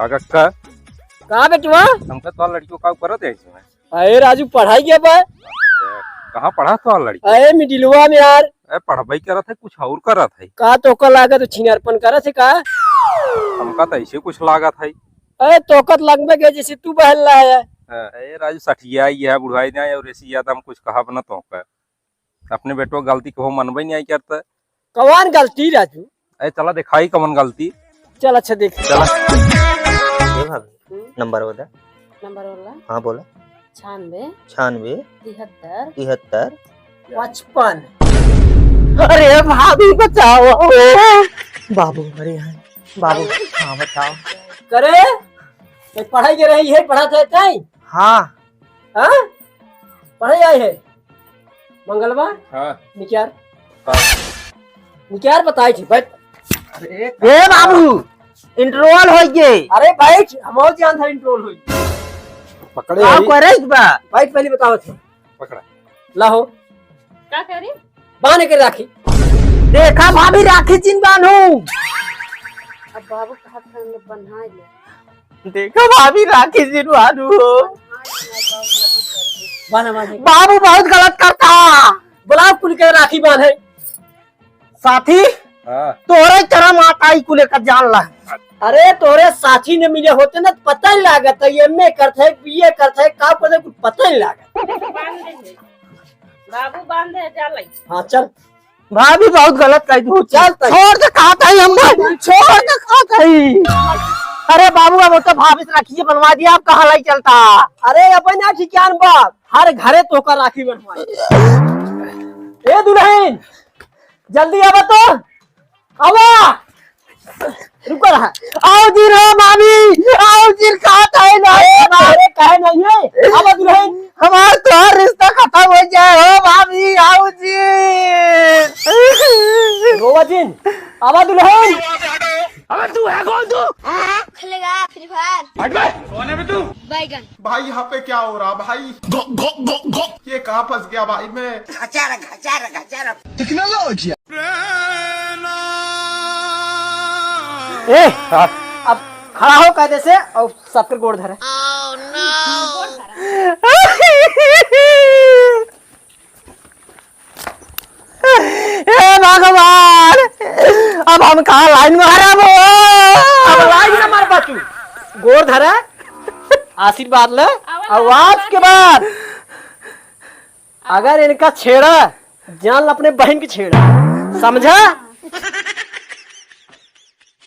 का कहाँ बेटवा हमका तो लड़कियों का करत है इसमें। अरे राजू पढ़ाई के बा कहाँ पढ़ा तो लड़की? अरे मिडिलवा में यार पढ़ाई करत है कुछ और करत है। का तोका लागत तो छिनारपन करत है का? हमका तो ऐसे कुछ लागत है। अरे तोकत लगबे के जैसे तू बहल रहा है। ए राजू सठिया ही है बुढ़ाई नहीं और ऐसी याद हम कुछ कहा बना तो अपने बेटो गलती को मनबे नहीं आई करता। कौन गलती राजू? अरे चला दिखाई कमन गलती। चल अच्छा देख चला नंबर बता। नंबर बोला हाँ बोला। 96 96 73 73 55। अरे भाभी बचाओ बाबू अरे यहाँ बाबू हाँ बताओ करे ये पढ़ाई के रही है पढ़ा था हाँ हाँ पढ़ाई आई है मंगलवार हाँ निक्यार निक्यार बताई थी बैठ। ए बाबू इंटरवल हो गए। अरे बैठ हम और जान था इंट्रोल हुई पकड़े आप करे इस बार बैठ पहले बताओ थे पकड़ा लाहो क्या कह रही? बांध के राखी देखा भाभी राखी चिन बांधू अब बाबू कहा था हमने बन्हा लिया। देखा भाभी राखी चिन बांधू बांधा बांधे बाबू बहुत गलत करता। बुलाओ कुल के राखी बांधे साथी हाँ तोरे चरम माता ही को लेकर जान ला। अरे तोरे साथी ने मिले होते ना पता ही लागत है एमए करते है बीए करते है का करते कुछ पता ही लागत। बाबू बांधे चल हाँ चल भाभी बहुत गलत कर दू चल तक। छोड़ के खाता ही हम छोड़ के खाता ही। अरे बाबू अब तो भाभी से राखी बनवा दिया आप कहाँ लाई चलता। अरे अपन ना ठिकान बाप हर घरे तो का राखी बनवाए। ए दुल्हन जल्दी आवा तो आवा रुको रहा आओ जी रो भाभी आओ जी खाता है ना अरे कहे नहीं है आवा दुल्हन हमारा तो रिश्ता खत्म हो जाए हो भाभी आओ जी। गोवाजिन आवा दुल्हन अबे तू है कौन तू? खेलेगा फ्री फायर। कौन है तू? बैगन भाई यहाँ पे क्या हो रहा भाई? ये कहाँ फंस गया भाई मैं? ए अब खड़ा हो कायदे से और सबके गोड़ धरे। हे भगवान अब हम कहाँ लाइन में हराम अब हो। लाइन ना मार बाचू गोड़ धरे आशीर्वाद ले और आज के बाद अगर इनका छेड़ा जान अपने बहन की छेड़ा समझा।